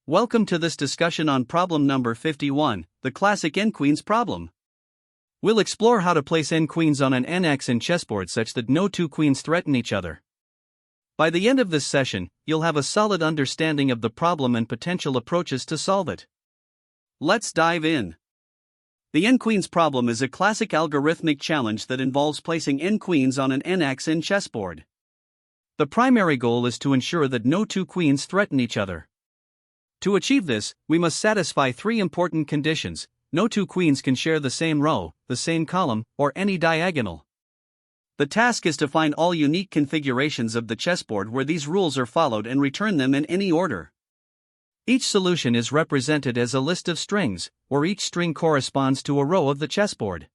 Welcome to this discussion on problem number 51, the classic n-queens problem. We'll explore how to place n-queens on an n-axis in chessboard such that no two queens threaten each other. By the end of this session, you'll have a solid understanding of the problem and potential approaches to solve it. Let's dive in. The n-queens problem is a classic algorithmic challenge that involves placing n-queens on an n-axis in chessboard. The primary goal is to ensure that no two queens threaten each other. To achieve this, we must satisfy three important conditions: no two queens can share the same row, the same column, or any diagonal. The task is to find all unique configurations of the chessboard where these rules are followed and return them in any order. Each solution is represented as a list of strings, where each string corresponds to a row of the chessboard.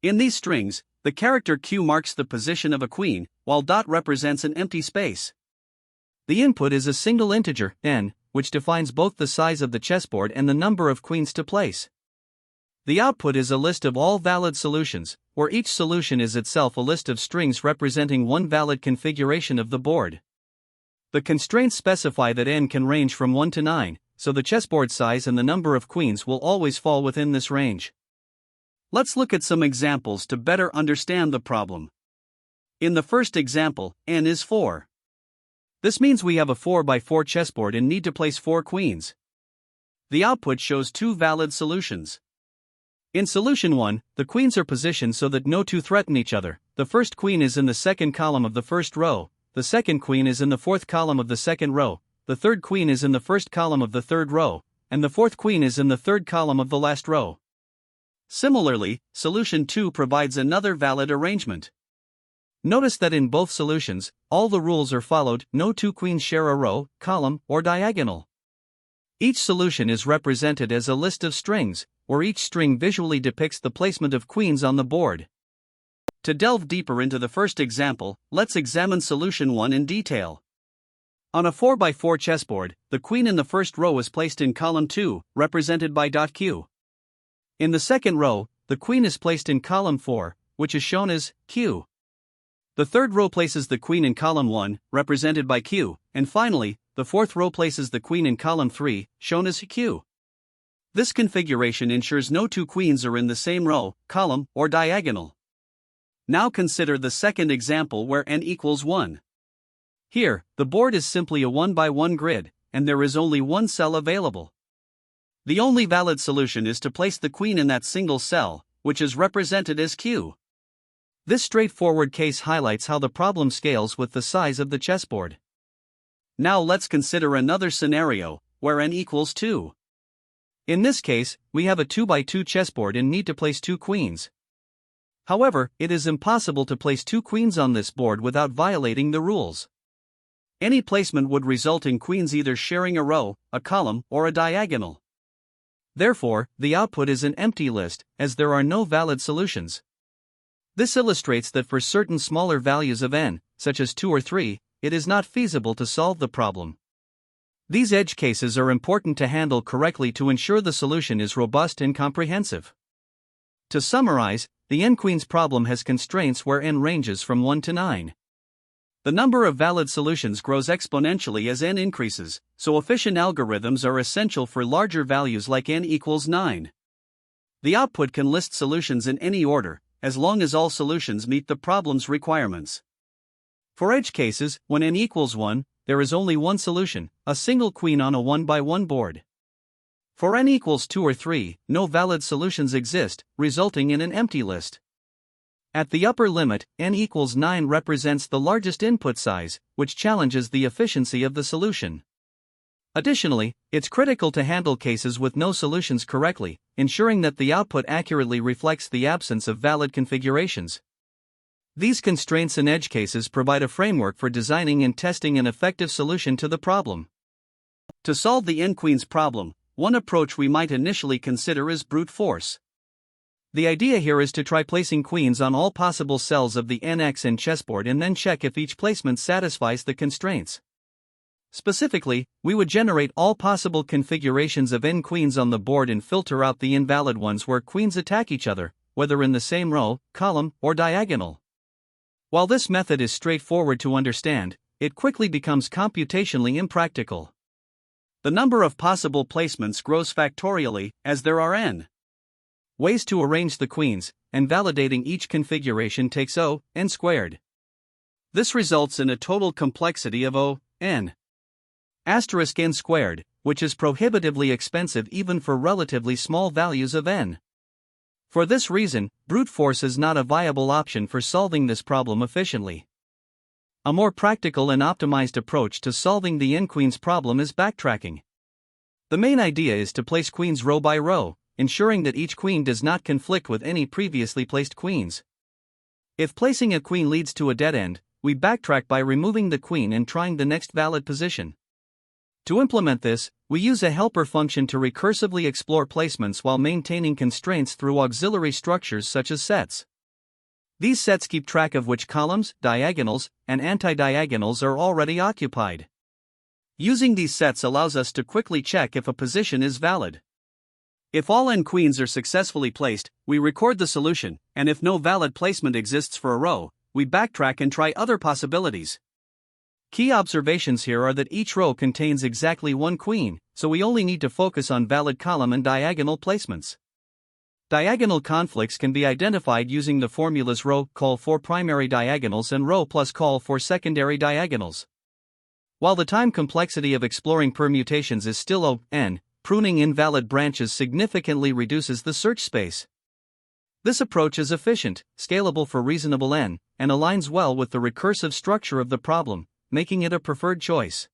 In these strings, the character Q marks the position of a queen, while dot represents an empty space. The input is a single integer, n, which defines both the size of the chessboard and the number of queens to place. The output is a list of all valid solutions, where each solution is itself a list of strings representing one valid configuration of the board. The constraints specify that n can range from 1 to 9, so the chessboard size and the number of queens will always fall within this range. Let's look at some examples to better understand the problem. In the first example, n is 4. This means we have a 4x4 chessboard and need to place 4 queens. The output shows two valid solutions. In solution 1, the queens are positioned so that no two threaten each other. The first queen is in the second column of the first row, the second queen is in the fourth column of the second row, the third queen is in the first column of the third row, and the fourth queen is in the third column of the last row. Similarly, solution 2 provides another valid arrangement. Notice that in both solutions, all the rules are followed: no two queens share a row, column, or diagonal. Each solution is represented as a list of strings, where each string visually depicts the placement of queens on the board. To delve deeper into the first example, let's examine solution 1 in detail. On a 4x4 chessboard, the queen in the first row is placed in column 2, represented by .q. In the second row, the queen is placed in column 4, which is shown as q. The third row places the queen in column 1, represented by q, and finally, the fourth row places the queen in column 3, shown as q. This configuration ensures no two queens are in the same row, column, or diagonal. Now consider the second example where n equals 1. Here, the board is simply a 1x1 grid, and there is only one cell available. The only valid solution is to place the queen in that single cell, which is represented as q. This straightforward case highlights how the problem scales with the size of the chessboard. Now let's consider another scenario, where n equals 2. In this case, we have a 2x2 chessboard and need to place 2 queens. However, it is impossible to place 2 queens on this board without violating the rules. Any placement would result in queens either sharing a row, a column, or a diagonal. Therefore, the output is an empty list, as there are no valid solutions. This illustrates that for certain smaller values of n, such as 2 or 3, it is not feasible to solve the problem. These edge cases are important to handle correctly to ensure the solution is robust and comprehensive. To summarize, the n-queens problem has constraints where n ranges from 1 to 9. The number of valid solutions grows exponentially as n increases, so efficient algorithms are essential for larger values like n equals 9. The output can list solutions in any order, as long as all solutions meet the problem's requirements. For edge cases, when n equals 1, there is only one solution, a single queen on a 1x1 board. For n equals 2 or 3, no valid solutions exist, resulting in an empty list. At the upper limit, n equals 9 represents the largest input size, which challenges the efficiency of the solution. Additionally, it's critical to handle cases with no solutions correctly, ensuring that the output accurately reflects the absence of valid configurations. These constraints and edge cases provide a framework for designing and testing an effective solution to the problem. To solve the n-queens problem, one approach we might initially consider is brute force. The idea here is to try placing queens on all possible cells of the n-axis in chessboard and then check if each placement satisfies the constraints. Specifically, we would generate all possible configurations of n queens on the board and filter out the invalid ones where queens attack each other, whether in the same row, column, or diagonal. While this method is straightforward to understand, it quickly becomes computationally impractical. The number of possible placements grows factorially, as there are n ways to arrange the queens, and validating each configuration takes n squared. This results in a total complexity of n asterisk n squared, which is prohibitively expensive even for relatively small values of n. For this reason, brute force is not a viable option for solving this problem efficiently. A more practical and optimized approach to solving the n-queens problem is backtracking. The main idea is to place queens row by row, ensuring that each queen does not conflict with any previously placed queens. If placing a queen leads to a dead end, we backtrack by removing the queen and trying the next valid position. To implement this, we use a helper function to recursively explore placements while maintaining constraints through auxiliary structures such as sets. These sets keep track of which columns, diagonals, and anti-diagonals are already occupied. Using these sets allows us to quickly check if a position is valid. If all n queens are successfully placed, we record the solution, and if no valid placement exists for a row, we backtrack and try other possibilities. Key observations here are that each row contains exactly one queen, so we only need to focus on valid column and diagonal placements. Diagonal conflicts can be identified using the formulas row call for primary diagonals and row plus call for secondary diagonals. While the time complexity of exploring permutations is still n, pruning invalid branches significantly reduces the search space. This approach is efficient, scalable for reasonable n, and aligns well with the recursive structure of the problem, making it a preferred choice.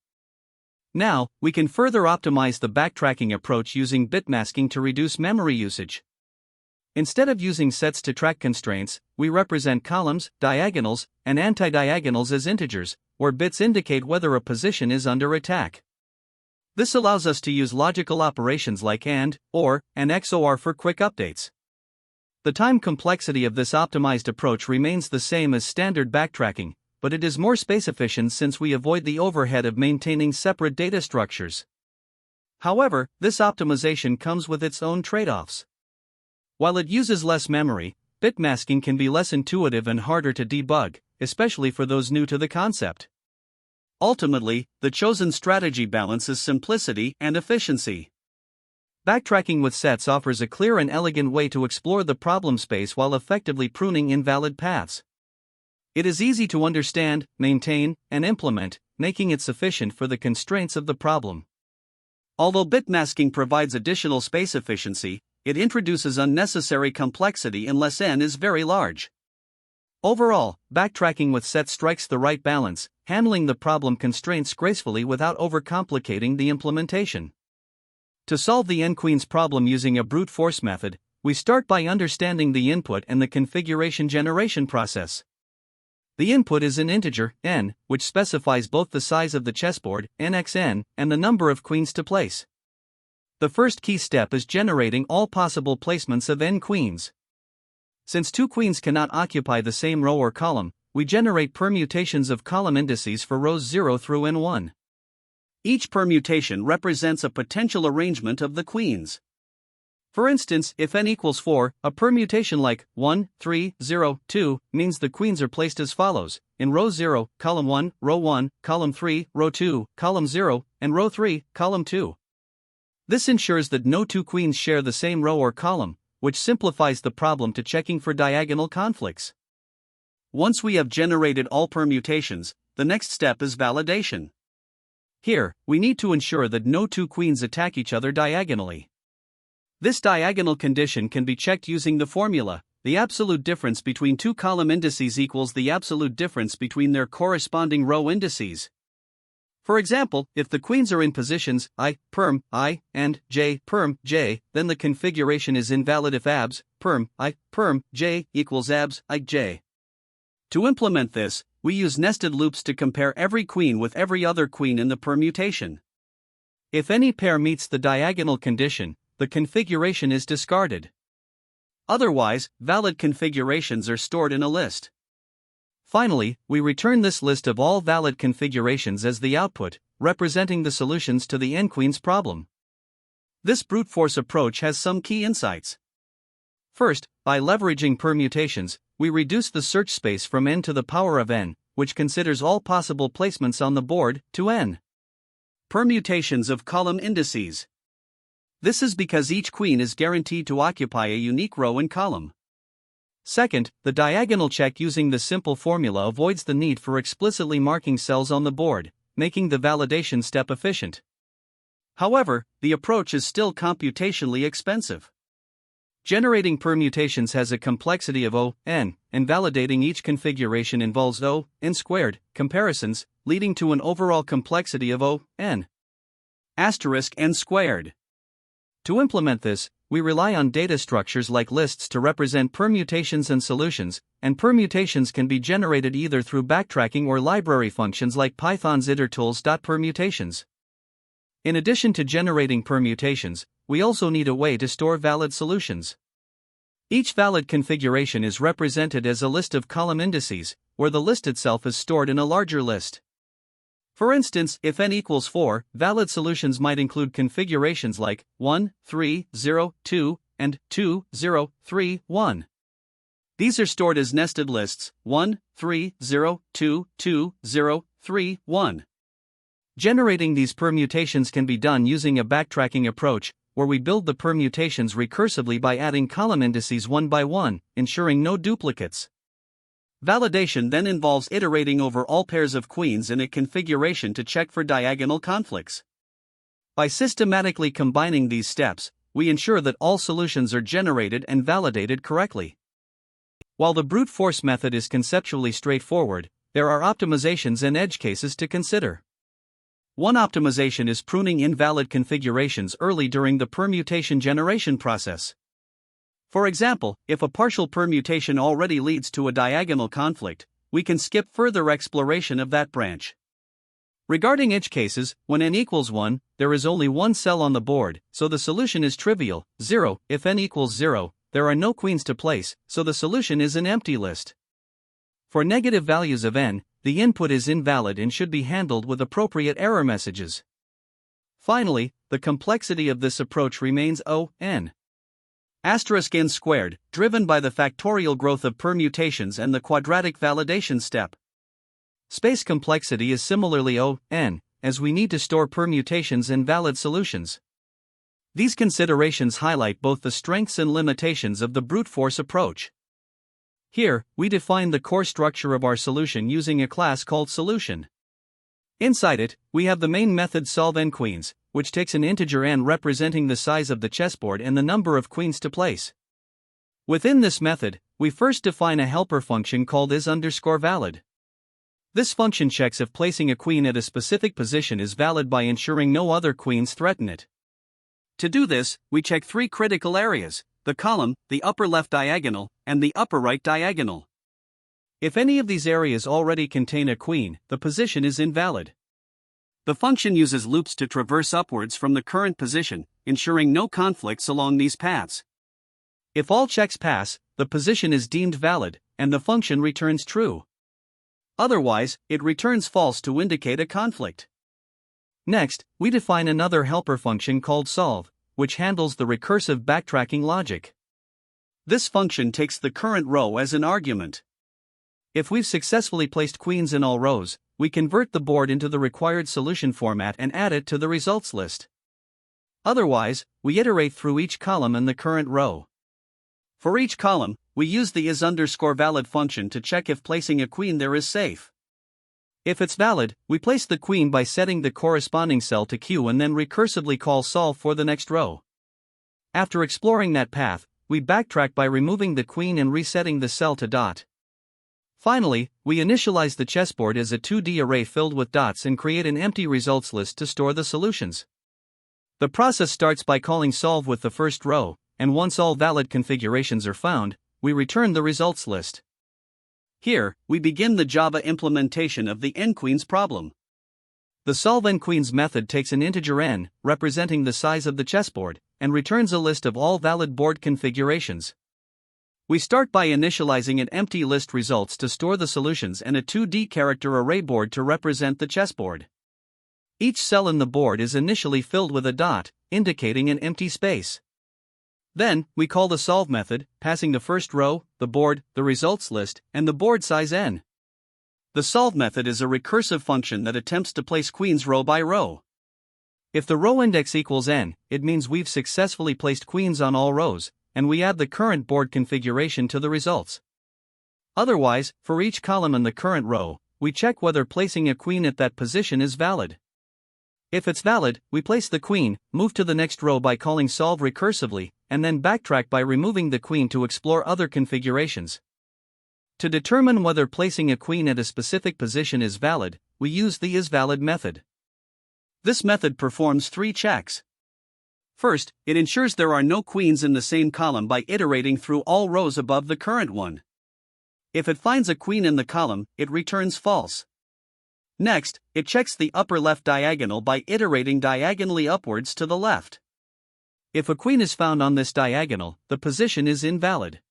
Now, we can further optimize the backtracking approach using bit masking to reduce memory usage. Instead of using sets to track constraints, we represent columns, diagonals, and anti-diagonals as integers, where bits indicate whether a position is under attack. This allows us to use logical operations like AND, OR, and XOR for quick updates. The time complexity of this optimized approach remains the same as standard backtracking, but it is more space efficient since we avoid the overhead of maintaining separate data structures. However, this optimization comes with its own trade-offs. While it uses less memory, bit masking can be less intuitive and harder to debug, especially for those new to the concept. Ultimately, the chosen strategy balances simplicity and efficiency. Backtracking with sets offers a clear and elegant way to explore the problem space while effectively pruning invalid paths. It is easy to understand, maintain, and implement, making it sufficient for the constraints of the problem. Although bit masking provides additional space efficiency, it introduces unnecessary complexity unless n is very large. Overall, backtracking with sets strikes the right balance, handling the problem constraints gracefully without overcomplicating the implementation. To solve the n-queens problem using a brute force method, we start by understanding the input and the configuration generation process. The input is an integer, n, which specifies both the size of the chessboard, nxn, and the number of queens to place. The first key step is generating all possible placements of n queens. Since two queens cannot occupy the same row or column, we generate permutations of column indices for rows 0 through n1. Each permutation represents a potential arrangement of the queens. For instance, if n equals 4, a permutation like 1, 3, 0, 2 means the queens are placed as follows: in row 0, column 1, row 1, column 3, row 2, column 0, and row 3, column 2. This ensures that no two queens share the same row or column, which simplifies the problem to checking for diagonal conflicts. Once we have generated all permutations, the next step is validation. Here, we need to ensure that no two queens attack each other diagonally. This diagonal condition can be checked using the formula: the absolute difference between two column indices equals the absolute difference between their corresponding row indices. For example, if the queens are in positions I, perm, I, and j, perm, j, then the configuration is invalid if abs, perm, I, perm, j equals abs, I, j. To implement this, we use nested loops to compare every queen with every other queen in the permutation. If any pair meets the diagonal condition, the configuration is discarded. Otherwise, valid configurations are stored in a list. Finally, we return this list of all valid configurations as the output, representing the solutions to the n-queens problem. This brute force approach has some key insights. First, by leveraging permutations, we reduce the search space from n to the power of n, which considers all possible placements on the board, to n. Permutations of column indices. This is because each queen is guaranteed to occupy a unique row and column. Second, the diagonal check using the simple formula avoids the need for explicitly marking cells on the board, making the validation step efficient. However, the approach is still computationally expensive. Generating permutations has a complexity of O(n), and validating each configuration involves O(n squared) comparisons, leading to an overall complexity of O(n)(n squared). To implement this, we rely on data structures like lists to represent permutations and solutions, and permutations can be generated either through backtracking or library functions like Python's itertools.permutations. In addition to generating permutations, we also need a way to store valid solutions. Each valid configuration is represented as a list of column indices, where the list itself is stored in a larger list. For instance, if n equals 4, valid solutions might include configurations like 1, 3, 0, 2, and 2, 0, 3, 1. These are stored as nested lists 1, 3, 0, 2, 2, 0, 3, 1. Generating these permutations can be done using a backtracking approach, where we build the permutations recursively by adding column indices one by one, ensuring no duplicates. Validation then involves iterating over all pairs of queens in a configuration to check for diagonal conflicts. By systematically combining these steps, we ensure that all solutions are generated and validated correctly. While the brute force method is conceptually straightforward, there are optimizations and edge cases to consider. One optimization is pruning invalid configurations early during the permutation generation process. For example, if a partial permutation already leads to a diagonal conflict, we can skip further exploration of that branch. Regarding edge cases, when n equals 1, there is only one cell on the board, so the solution is trivial. 0, if n equals 0, there are no queens to place, so the solution is an empty list. For negative values of n, the input is invalid and should be handled with appropriate error messages. Finally, the complexity of this approach remains O(n) squared, driven by the factorial growth of permutations and the quadratic validation step. Space complexity is similarly O(n), as we need to store permutations and valid solutions. These considerations highlight both the strengths and limitations of the brute force approach. Here, we define the core structure of our solution using a class called solution. Inside it, we have the main method solveNQueens, which takes an integer n representing the size of the chessboard and the number of queens to place. Within this method, we first define a helper function called is_valid. This function checks if placing a queen at a specific position is valid by ensuring no other queens threaten it. To do this, we check three critical areas: the column, the upper left diagonal, and the upper right diagonal. If any of these areas already contain a queen, the position is invalid. The function uses loops to traverse upwards from the current position, ensuring no conflicts along these paths. If all checks pass, the position is deemed valid, and the function returns true. Otherwise, it returns false to indicate a conflict. Next, we define another helper function called solve, which handles the recursive backtracking logic. This function takes the current row as an argument. If we've successfully placed queens in all rows, we convert the board into the required solution format and add it to the results list. Otherwise, we iterate through each column in the current row. For each column, we use the is_valid function to check if placing a queen there is safe. If it's valid, we place the queen by setting the corresponding cell to Q and then recursively call solve for the next row. After exploring that path, we backtrack by removing the queen and resetting the cell to dot. Finally, we initialize the chessboard as a 2D array filled with dots and create an empty results list to store the solutions. The process starts by calling solve with the first row, and once all valid configurations are found, we return the results list. Here, we begin the Java implementation of the nQueens problem. The solveNQueens method takes an integer n, representing the size of the chessboard, and returns a list of all valid board configurations. We start by initializing an empty list results to store the solutions and a 2D character array board to represent the chessboard. Each cell in the board is initially filled with a dot, indicating an empty space. Then, we call the solve method, passing the first row, the board, the results list, and the board size n. The solve method is a recursive function that attempts to place queens row by row. If the row index equals n, it means we've successfully placed queens on all rows, and we add the current board configuration to the results. Otherwise, for each column in the current row, we check whether placing a queen at that position is valid. If it's valid, we place the queen, move to the next row by calling solve recursively, and then backtrack by removing the queen to explore other configurations. To determine whether placing a queen at a specific position is valid, we use the isValid method. This method performs 3 checks. First, it ensures there are no queens in the same column by iterating through all rows above the current one. If it finds a queen in the column, it returns false. Next, it checks the upper left diagonal by iterating diagonally upwards to the left. If a queen is found on this diagonal, the position is invalid.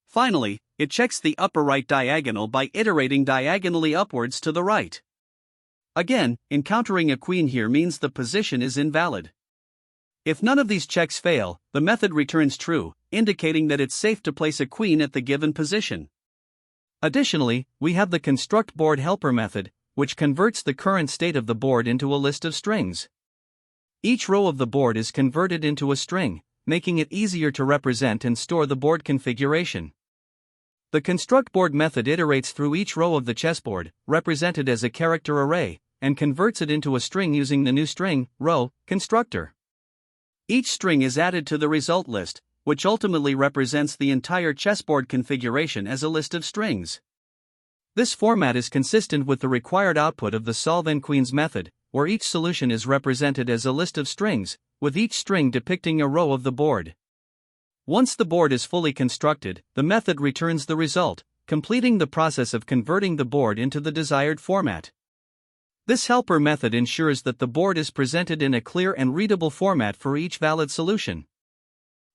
Finally, it checks the upper right diagonal by iterating diagonally upwards to the right. Again, encountering a queen here means the position is invalid. If none of these checks fail, the method returns true, indicating that it's safe to place a queen at the given position. Additionally, we have the construct board helper method, which converts the current state of the board into a list of strings. Each row of the board is converted into a string, making it easier to represent and store the board configuration. The construct board method iterates through each row of the chessboard, represented as a character array, and converts it into a string using the new string row constructor. Each string is added to the result list, which ultimately represents the entire chessboard configuration as a list of strings. This format is consistent with the required output of the solve nqueens method, where each solution is represented as a list of strings, with each string depicting a row of the board. Once the board is fully constructed, the method returns the result, completing the process of converting the board into the desired format. This helper method ensures that the board is presented in a clear and readable format for each valid solution.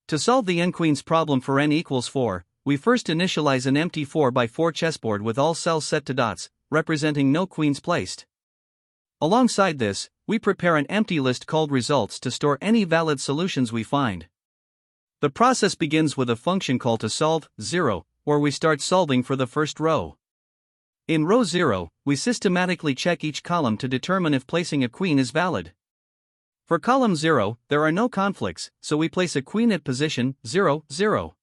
To solve the nqueens problem for n equals 4, we first initialize an empty 4x4 chessboard with all cells set to dots, representing no queens placed. Alongside this, we prepare an empty list called results to store any valid solutions we find. The process begins with a function call to solve 0, where we start solving for the first row. In row 0, we systematically check each column to determine if placing a queen is valid. For column 0, there are no conflicts, so we place a queen at position 0, 0.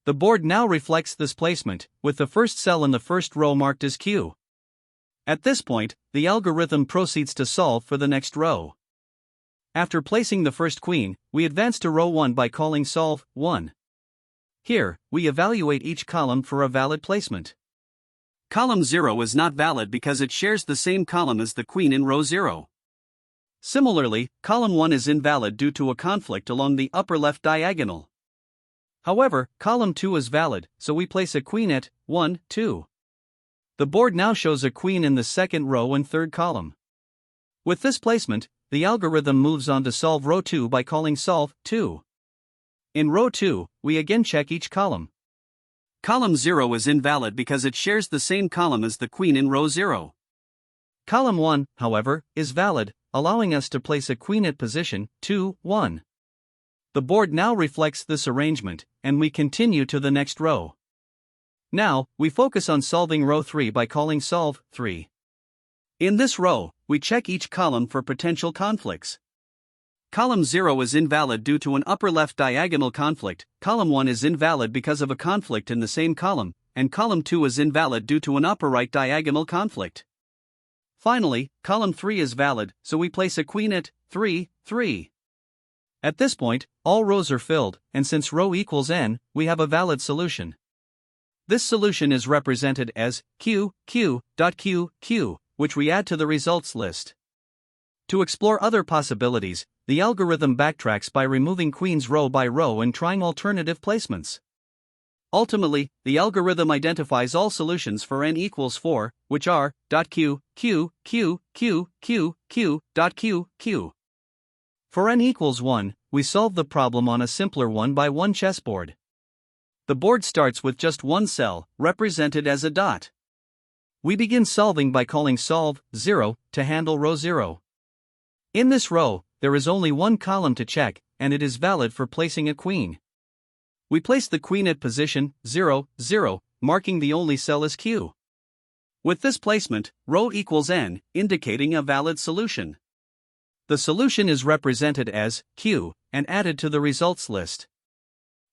The board now reflects this placement, with the first cell in the first row marked as Q. At this point, the algorithm proceeds to solve for the next row. After placing the first queen, we advance to row 1 by calling solve 1. Here, we evaluate each column for a valid placement. Column 0 is not valid because it shares the same column as the queen in row 0. Similarly, column 1 is invalid due to a conflict along the upper left diagonal. However, column 2 is valid, so we place a queen at 1, 2. The board now shows a queen in the second row and third column. With this placement, the algorithm moves on to solve row 2 by calling solve 2. In row 2, we again check each column. Column 0 is invalid because it shares the same column as the queen in row 0. Column 1, however, is valid, allowing us to place a queen at position 2, 1. The board now reflects this arrangement, and we continue to the next row. Now, we focus on solving row 3 by calling solve 3. In this row, we check each column for potential conflicts. Column 0 is invalid due to an upper left diagonal conflict, column 1 is invalid because of a conflict in the same column, and column 2 is invalid due to an upper right diagonal conflict. Finally, column 3 is valid, so we place a queen at 3, 3. At this point, all rows are filled, and since row equals n, we have a valid solution. This solution is represented as Q, Q, Q, Q, which we add to the results list. To explore other possibilities, the algorithm backtracks by removing queens row by row and trying alternative placements. Ultimately, the algorithm identifies all solutions for n equals 4, which are Q, Q, Q, Q, Q, Q, Q, Q. For n equals 1, we solve the problem on a simpler 1x1 chessboard. The board starts with just one cell, represented as a dot. We begin solving by calling solve 0 to handle row 0. In this row, there is only one column to check, and it is valid for placing a queen. We place the queen at position 0, 0, marking the only cell as Q. With this placement, row equals n, indicating a valid solution. The solution is represented as Q and added to the results list.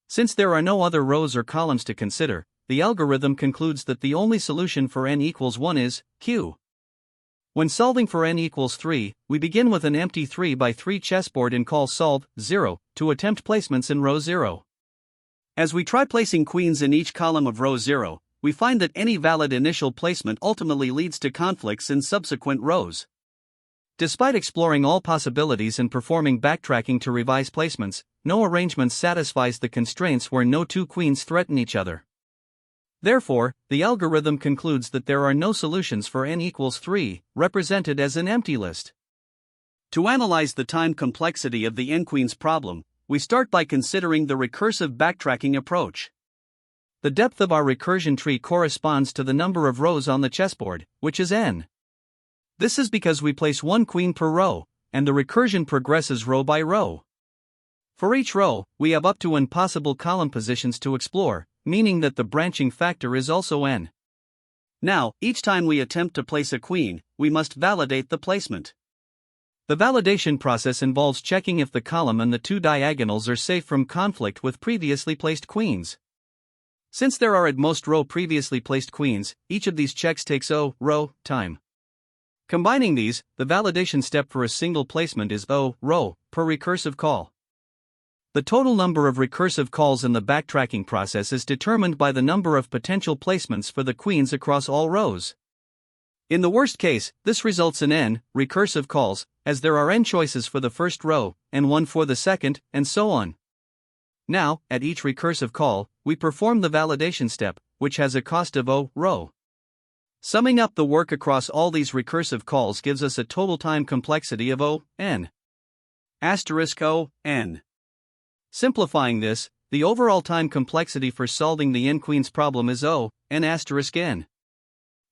Since there are no other rows or columns to consider, the algorithm concludes that the only solution for n equals 1 is Q. When solving for n equals 3, we begin with an empty 3 by 3 chessboard and call solve 0 to attempt placements in row 0. As we try placing queens in each column of row 0, we find that any valid initial placement ultimately leads to conflicts in subsequent rows. Despite exploring all possibilities and performing backtracking to revise placements, no arrangement satisfies the constraints where no two queens threaten each other. Therefore, the algorithm concludes that there are no solutions for n equals 3, represented as an empty list. To analyze the time complexity of the n-queens problem, we start by considering the recursive backtracking approach. The depth of our recursion tree corresponds to the number of rows on the chessboard, which is n. This is because we place one queen per row, and the recursion progresses row by row. For each row, we have up to n possible column positions to explore, meaning that the branching factor is also n. Now, each time we attempt to place a queen, we must validate the placement. The validation process involves checking if the column and the two diagonals are safe from conflict with previously placed queens. Since there are at most row previously placed queens, each of these checks takes O row time. Combining these, the validation step for a single placement is O row per recursive call. The total number of recursive calls in the backtracking process is determined by the number of potential placements for the queens across all rows. In the worst case, this results in n recursive calls, as there are n choices for the first row, and 1 for the second, and so on. Now, at each recursive call, we perform the validation step, which has a cost of O row. Summing up the work across all these recursive calls gives us a total time complexity of O n. O n. Simplifying this, the overall time complexity for solving the n-queens problem is O n asterisk n.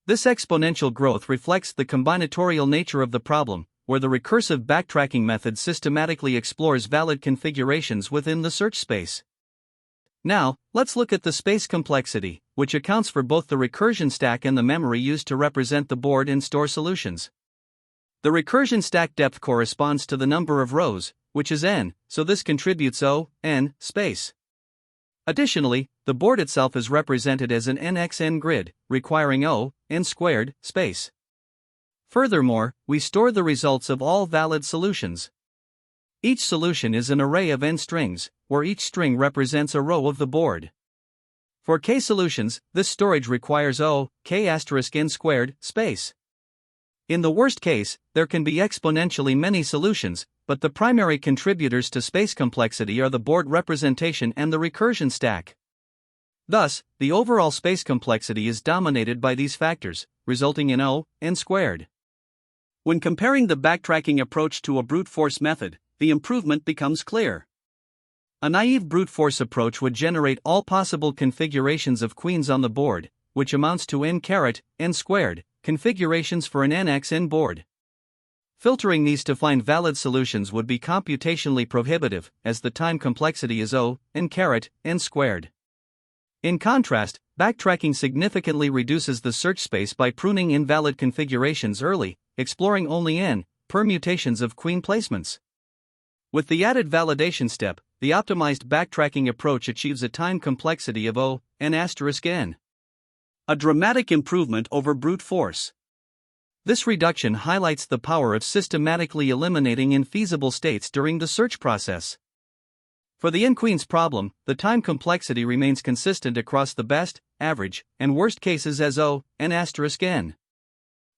This exponential growth reflects the combinatorial nature of the problem, where the recursive backtracking method systematically explores valid configurations within the search space. Now, let's look at the space complexity, which accounts for both the recursion stack and the memory used to represent the board and store solutions. The recursion stack depth corresponds to the number of rows, which is n, so this contributes O n space. Additionally, the board itself is represented as an nxn grid, requiring O n squared space. Furthermore, we store the results of all valid solutions. Each solution is an array of n strings, where each string represents a row of the board. For k solutions, this storage requires O k asterisk n squared space. In the worst case, there can be exponentially many solutions, but the primary contributors to space complexity are the board representation and the recursion stack. Thus, the overall space complexity is dominated by these factors, resulting in O n squared. When comparing the backtracking approach to a brute force method, the improvement becomes clear. A naive brute force approach would generate all possible configurations of queens on the board, which amounts to n squared configurations for an nxn board. Filtering these to find valid solutions would be computationally prohibitive, as the time complexity is O n squared. In contrast, backtracking significantly reduces the search space by pruning invalid configurations early, exploring only n permutations of queen placements. With the added validation step, the optimized backtracking approach achieves a time complexity of O n asterisk n. A dramatic improvement over brute force. This reduction highlights the power of systematically eliminating infeasible states during the search process. For the n-queens problem, the time complexity remains consistent across the best, average, and worst cases as O n asterisk n.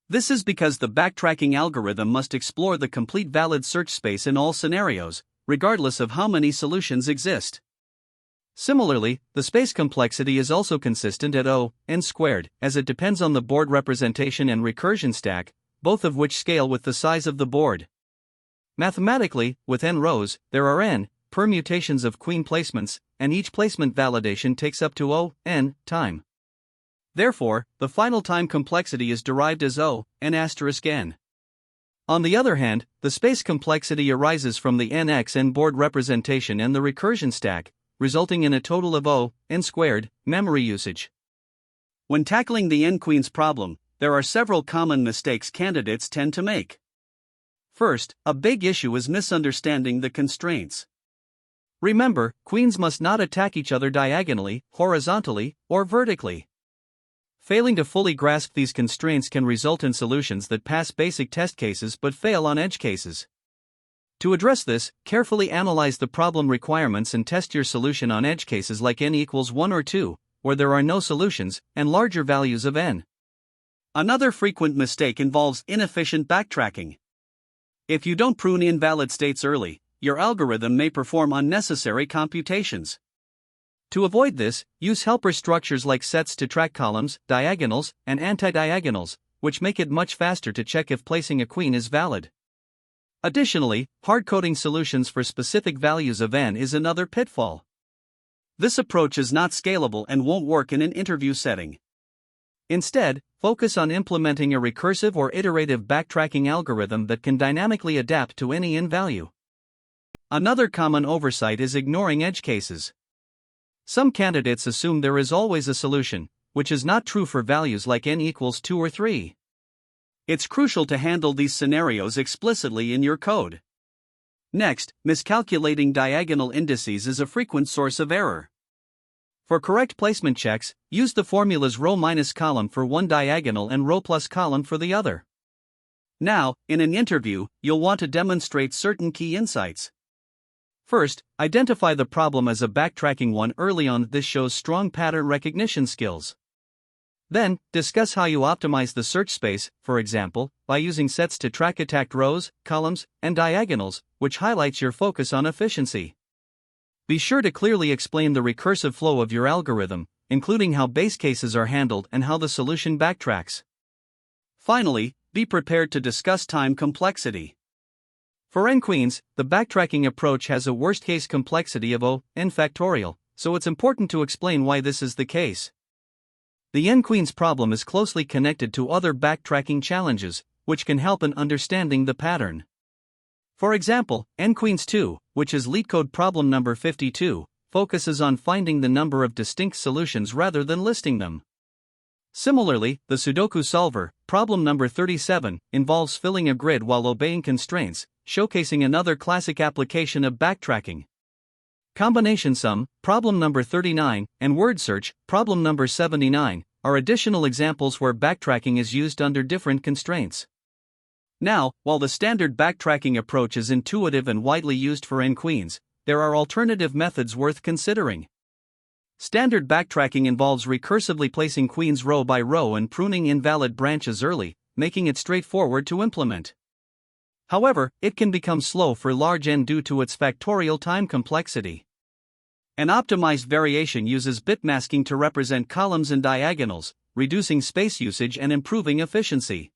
This is because the backtracking algorithm must explore the complete valid search space in all scenarios, regardless of how many solutions exist. Similarly, the space complexity is also consistent at O n squared, as it depends on the board representation and recursion stack, both of which scale with the size of the board. Mathematically, with n rows, there are n permutations of queen placements, and each placement validation takes up to O n time. Therefore, the final time complexity is derived as O n asterisk n. On the other hand, the space complexity arises from the nxn board representation and the recursion stack, resulting in a total of O n squared memory usage. When tackling the n-queens problem, there are several common mistakes candidates tend to make. First, a big issue is misunderstanding the constraints. Remember, queens must not attack each other diagonally, horizontally, or vertically. Failing to fully grasp these constraints can result in solutions that pass basic test cases but fail on edge cases. To address this, carefully analyze the problem requirements and test your solution on edge cases like n equals 1 or 2, where there are no solutions, and larger values of n. Another frequent mistake involves inefficient backtracking. If you don't prune invalid states early, your algorithm may perform unnecessary computations. To avoid this, use helper structures like sets to track columns, diagonals, and anti-diagonals, which make it much faster to check if placing a queen is valid. Additionally, hard-coding solutions for specific values of n is another pitfall. This approach is not scalable and won't work in an interview setting. Instead, focus on implementing a recursive or iterative backtracking algorithm that can dynamically adapt to any n value. Another common oversight is ignoring edge cases. Some candidates assume there is always a solution, which is not true for values like n equals 2 or 3. It's crucial to handle these scenarios explicitly in your code. Next, miscalculating diagonal indices is a frequent source of error. For correct placement checks, use the formulas row minus column for one diagonal and row plus column for the other. Now, in an interview, you'll want to demonstrate certain key insights. First, identify the problem as a backtracking one early on. This shows strong pattern recognition skills. Then, discuss how you optimize the search space, for example, by using sets to track attacked rows, columns, and diagonals, which highlights your focus on efficiency. Be sure to clearly explain the recursive flow of your algorithm, including how base cases are handled and how the solution backtracks. Finally, be prepared to discuss time complexity. For n-queens, the backtracking approach has a worst-case complexity of n factorial, so it's important to explain why this is the case. The n-queens problem is closely connected to other backtracking challenges, which can help in understanding the pattern. For example, n-queens 2, which is LeetCode problem number 52, focuses on finding the number of distinct solutions rather than listing them. Similarly, the Sudoku solver, problem number 37, involves filling a grid while obeying constraints, showcasing another classic application of backtracking. Combination sum, problem number 39, and word search, problem number 79, are additional examples where backtracking is used under different constraints. Now, while the standard backtracking approach is intuitive and widely used for n-queens, there are alternative methods worth considering. Standard backtracking involves recursively placing queens row by row and pruning invalid branches early, making it straightforward to implement. However, it can become slow for large n due to its factorial time complexity. An optimized variation uses bit masking to represent columns and diagonals, reducing space usage and improving efficiency.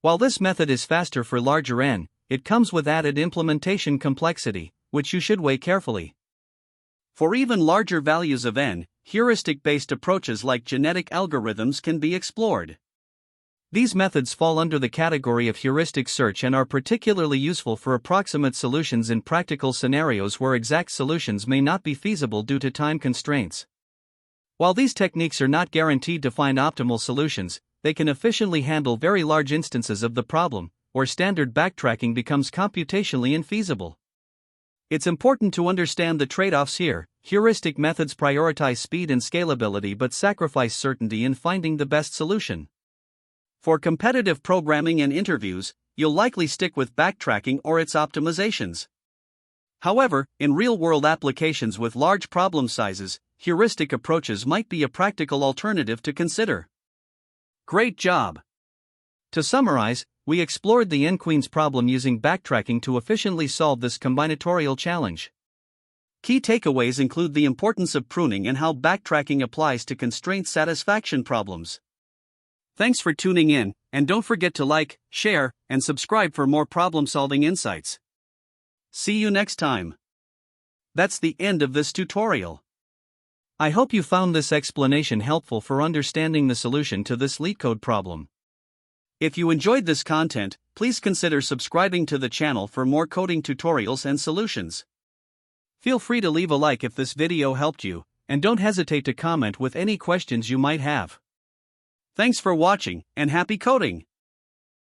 While this method is faster for larger n, it comes with added implementation complexity, which you should weigh carefully. For even larger values of n, heuristic-based approaches like genetic algorithms can be explored. These methods fall under the category of heuristic search and are particularly useful for approximate solutions in practical scenarios where exact solutions may not be feasible due to time constraints. While these techniques are not guaranteed to find optimal solutions, they can efficiently handle very large instances of the problem, where standard backtracking becomes computationally infeasible. It's important to understand the trade-offs here. Heuristic methods prioritize speed and scalability but sacrifice certainty in finding the best solution. For competitive programming and interviews, you'll likely stick with backtracking or its optimizations. However, in real-world applications with large problem sizes, heuristic approaches might be a practical alternative to consider. Great job! To summarize, we explored the n-queens problem using backtracking to efficiently solve this combinatorial challenge. Key takeaways include the importance of pruning and how backtracking applies to constraint satisfaction problems. Thanks for tuning in, and don't forget to like, share, and subscribe for more problem-solving insights. See you next time. That's the end of this tutorial. I hope you found this explanation helpful for understanding the solution to this LeetCode problem. If you enjoyed this content, please consider subscribing to the channel for more coding tutorials and solutions. Feel free to leave a like if this video helped you, and don't hesitate to comment with any questions you might have. Thanks for watching, and happy coding!